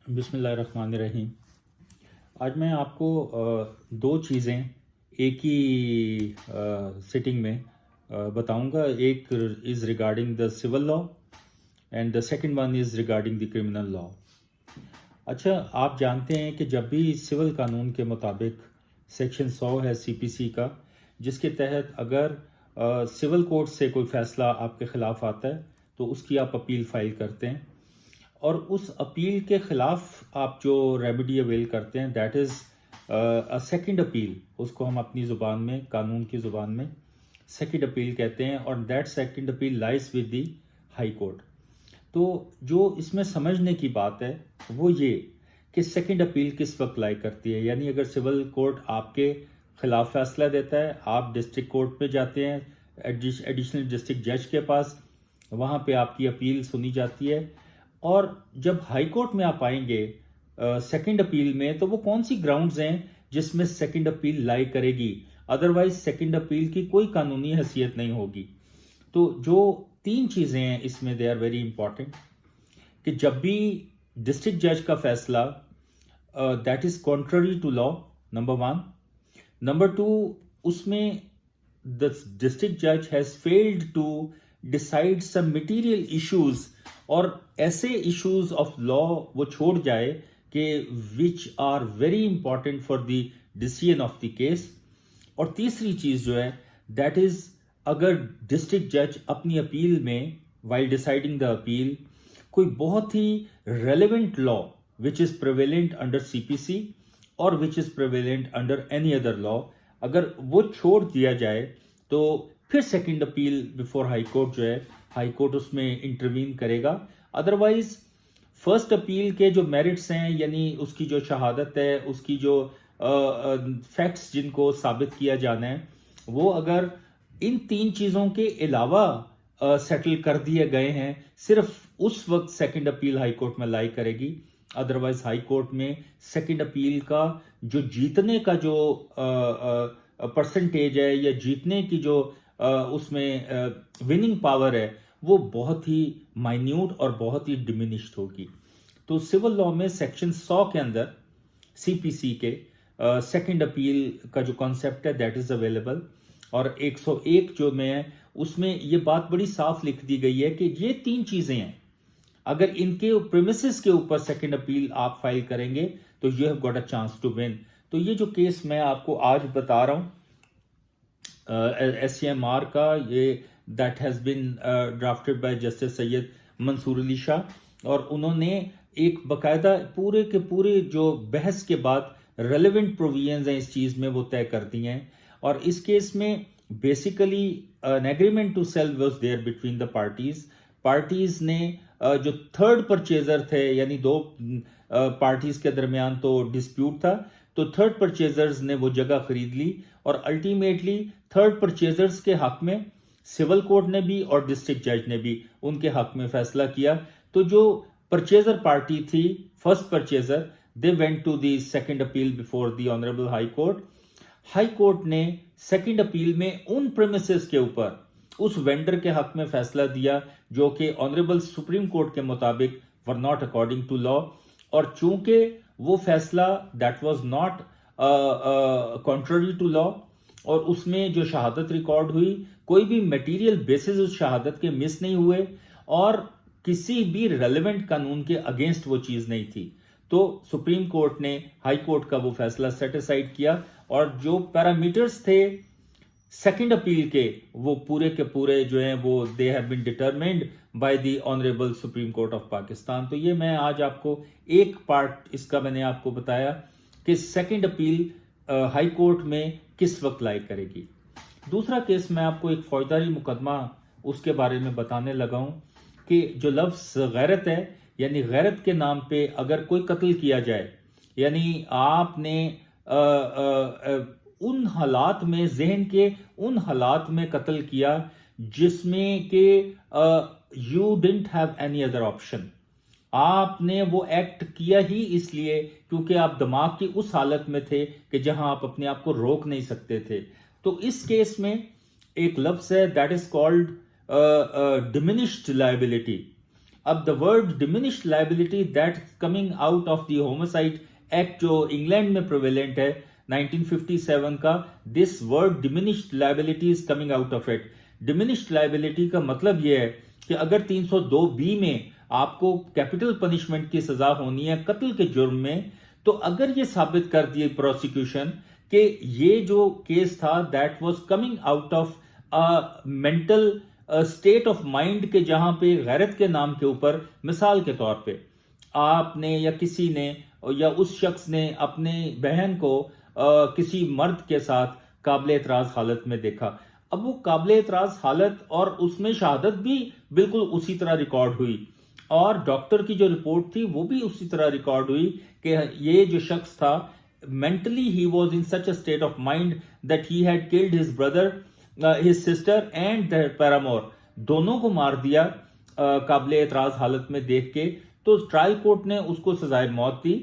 بسم اللہ الرحمن الرحیم۔ آج میں آپ کو دو چیزیں ایک ہی سٹنگ میں بتاؤں گا۔ ایک is regarding the civil law and the second one is regarding the criminal law. اچھا، آپ جانتے ہیں کہ جب بھی سول قانون کے مطابق سیکشن 100 ہے سی پی سی کا، جس کے تحت اگر سول کورٹ سے کوئی فیصلہ آپ کے خلاف آتا ہے تو اس کی آپ اپیل فائل کرتے ہیں، اور اس اپیل کے خلاف آپ جو ریمیڈی اویل کرتے ہیں دیٹ از سیکنڈ اپیل۔ اس کو ہم اپنی زبان میں، قانون کی زبان میں سیکنڈ اپیل کہتے ہیں، اور that second appeal lies with the high court. تو جو اس میں سمجھنے کی بات ہے وہ یہ کہ سیکنڈ اپیل کس وقت لائی کرتی ہے، یعنی اگر سول کورٹ آپ کے خلاف فیصلہ دیتا ہے، آپ ڈسٹرکٹ کورٹ پہ جاتے ہیں، ایڈیشنل ڈسٹرکٹ جج کے پاس، وہاں پہ آپ کی اپیل سنی جاتی ہے، اور جب ہائی کورٹ میں آپ آئیں گے سیکنڈ اپیل میں تو وہ کون سی گراؤنڈز ہیں جس میں سیکنڈ اپیل لائی کرے گی، ادروائز سیکنڈ اپیل کی کوئی قانونی حیثیت نہیں ہوگی۔ تو جو تین چیزیں ہیں اس میں دے آر ویری امپورٹنٹ، کہ جب بھی ڈسٹرکٹ جج کا فیصلہ that is contrary to law, number 1، number 2، اس میں the district judge has failed to decide some material issues، اور ایسے ایشوز آف لا وہ چھوڑ جائے کہ which are very important for the decision of the case۔ اور تیسری چیز جو ہے that is، اگر ڈسٹرکٹ جج اپنی اپیل میں while deciding the appeal کوئی بہت ہی relevant law which is prevalent under CPC اور which is prevalent under any other law، اگر وہ چھوڑ دیا جائے تو پھر second appeal before high court جو ہے، ہائی کورٹ اس میں انٹروین کرے گا۔ ادروائز فرسٹ اپیل کے جو میرٹس ہیں، یعنی اس کی جو شہادت ہے، اس کی جو فیکٹس جن کو ثابت کیا جانا ہے، وہ اگر ان تین چیزوں کے علاوہ سیٹل کر دیے گئے ہیں، صرف اس وقت سیکنڈ اپیل ہائی کورٹ میں لائی کرے گی۔ ادروائز ہائی کورٹ میں سیکنڈ اپیل کا جو جیتنے کا جو پرسنٹیج ہے، یا جیتنے کی جو اس میں وننگ پاور ہے، وہ بہت ہی مائنیوٹ اور بہت ہی ڈیمینشڈ ہوگی۔ تو سول لا میں سیکشن 100 کے اندر سی پی سی کے سیکنڈ اپیل کا جو کانسیپٹ ہے دیٹ از اویلیبل، اور 101 جو میں ہے اس میں یہ بات بڑی صاف لکھ دی گئی ہے کہ یہ تین چیزیں ہیں، اگر ان کے پریمیسز کے اوپر سیکنڈ اپیل آپ فائل کریں گے تو you have got a chance to win. تو یہ جو کیس میں آپ کو آج بتا رہا ہوں ایس سی ایم آر کا، یہ that has been drafted by Justice Syed Mansoor Ali Shah, اور انہوں نے ایک باقاعدہ پورے کے پورے جو بحث کے بعد ریلیونٹ پروویژنز ہیں اس چیز میں وہ طے کر دی ہیں۔ اور اس کیس میں basically an agreement to sell was there between the parties نے جو تھرڈ پرچیزر تھے، یعنی دو پارٹیز کے درمیان تو ڈسپیوٹ تھا، تو تھرڈ پرچیزرز نے وہ جگہ خرید لی، اور الٹیمیٹلی تھرڈ پرچیزرز کے حق میں سول کورٹ نے بھی اور ڈسٹرکٹ جج نے بھی ان کے حق میں فیصلہ کیا۔ تو جو پرچیزر پارٹی تھی، first purchaser, they went to the second appeal before the honourable High Court. High Court نے سیکنڈ اپیل میں ان پریمیسز کے اوپر اس وینڈر کے حق میں فیصلہ دیا جو کہ آنریبل سپریم کورٹ کے مطابق ور ناٹ اکارڈنگ ٹو لا، اور چونکہ وہ فیصلہ دیٹ واز ناٹ کنٹرری ٹو لا، اور اس میں جو شہادت ریکارڈ ہوئی کوئی بھی میٹیریل بیسز اس شہادت کے مس نہیں ہوئے، اور کسی بھی ریلیونٹ قانون کے اگینسٹ وہ چیز نہیں تھی، تو سپریم کورٹ نے ہائی کورٹ کا وہ فیصلہ سیٹ اسائڈ کیا، اور جو پیرامیٹرز تھے سیکنڈ اپیل کے وہ پورے کے پورے جو ہیں وہ they have been determined by the honourable supreme court of Pakistan. تو یہ میں آج آپ کو ایک پارٹ اس کا میں نے آپ کو بتایا کہ سیکنڈ اپیل ہائی کورٹ میں کس وقت لائی کرے گی۔ دوسرا کیس میں آپ کو ایک فوجداری مقدمہ اس کے بارے میں بتانے لگا ہوں کہ جو لفظ غیرت ہے، یعنی غیرت کے نام پہ اگر کوئی قتل کیا جائے، یعنی آپ نے ان حالات میں، ذہن کے ان حالات میں قتل کیا جس میں کہ you didn't have any other option, آپ نے وہ ایکٹ کیا ہی اس لیے کیونکہ آپ دماغ کی اس حالت میں تھے کہ جہاں آپ اپنے آپ کو روک نہیں سکتے تھے۔ تو اس کیس میں ایک لفظ ہے that is called diminished liability. اب the word diminished liability that's coming out of the homicide act جو انگلینڈ میں prevalent ہے 1957 کا, this word diminished liability is coming out of it. diminished liability کا مطلب یہ ہے کہ اگر 302B میں آپ کو کیپٹل پنشمنٹ کی سزا ہونی ہے قتل کے جرم میں, تو اگر یہ ثابت کر دی پروسیکیوشن کہ یہ جو کیس تھا that was coming out of mental state of mind کے جہاں پہ غیرت کے نام کے اوپر, مثال کے طور پہ آپ نے یا کسی نے یا اس شخص نے اپنے بہن کو کسی مرد کے ساتھ قابل اعتراض حالت میں دیکھا, اب وہ قابل اعتراض حالت اور اس میں شہادت بھی بالکل اسی طرح ریکارڈ ہوئی, اور ڈاکٹر کی جو رپورٹ تھی وہ بھی اسی طرح ریکارڈ ہوئی کہ یہ جو شخص تھا mentally he was in such a state of mind that he had killed his brother, his sister and their paramour, دونوں کو مار دیا قابل اعتراض حالت میں دیکھ کے. تو ٹرائل کورٹ نے اس کو سزائے موت دی,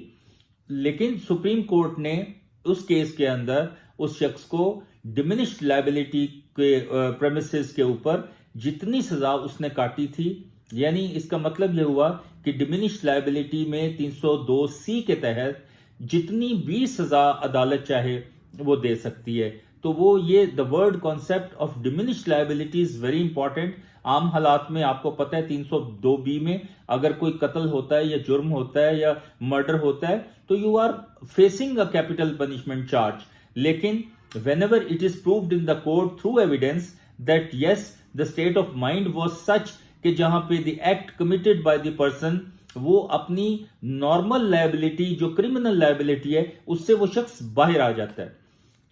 لیکن سپریم کورٹ نے اس کیس کے اندر اس شخص کو ڈیمینشڈ لائبلٹی کے پریمیسز کے اوپر جتنی سزا اس نے کاٹی تھی, یعنی اس کا مطلب یہ ہوا کہ ڈیمینشڈ لائبلٹی میں 302C کے تحت جتنی بھی سزا عدالت چاہے وہ دے سکتی ہے. تو وہ یہ the word concept of diminished liability is very important. عام حالات میں آپ کو پتہ ہے 302B میں اگر کوئی قتل ہوتا ہے یا جرم ہوتا ہے یا مرڈر ہوتا ہے تو you are facing a capital punishment charge, لیکن whenever it is proved in the court through evidence that yes the state of mind was such کہ جہاں پہ the act committed by the person وہ اپنی normal liability جو criminal liability ہے اس سے وہ شخص باہر آ جاتا ہے.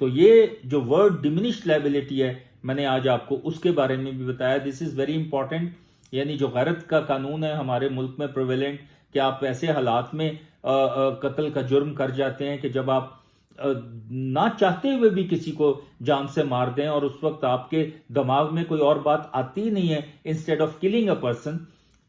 تو یہ جو ورڈ ڈیمینشڈ لائبلٹی ہے میں نے آج آپ کو اس کے بارے میں بھی بتایا. دس از ویری امپورٹنٹ, یعنی جو غیرت کا قانون ہے ہمارے ملک میں پریویلنٹ کہ آپ ایسے حالات میں قتل کا جرم کر جاتے ہیں کہ جب آپ نہ چاہتے ہوئے بھی کسی کو جان سے مار دیں اور اس وقت آپ کے دماغ میں کوئی اور بات آتی ہی نہیں ہے instead of killing a person.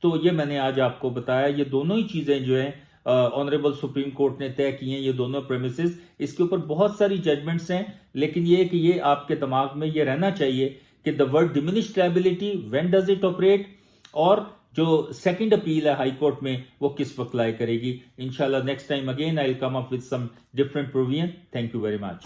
تو یہ میں نے آج آپ کو بتایا. یہ دونوں ہی چیزیں جو ہیں آنریبل سپریم کورٹ نے طے کی ہیں, یہ دونوں پریمیسز. اس کے اوپر بہت ساری ججمنٹس ہیں, لیکن یہ کہ یہ آپ کے دماغ میں یہ رہنا چاہیے کہ the word diminished liability when does it operate, اور جو سیکنڈ اپیل ہے ہائی کورٹ میں وہ کس وقت لائی کرے گی. انشاءاللہ next time again I will come up with some different provision. Thank you very much.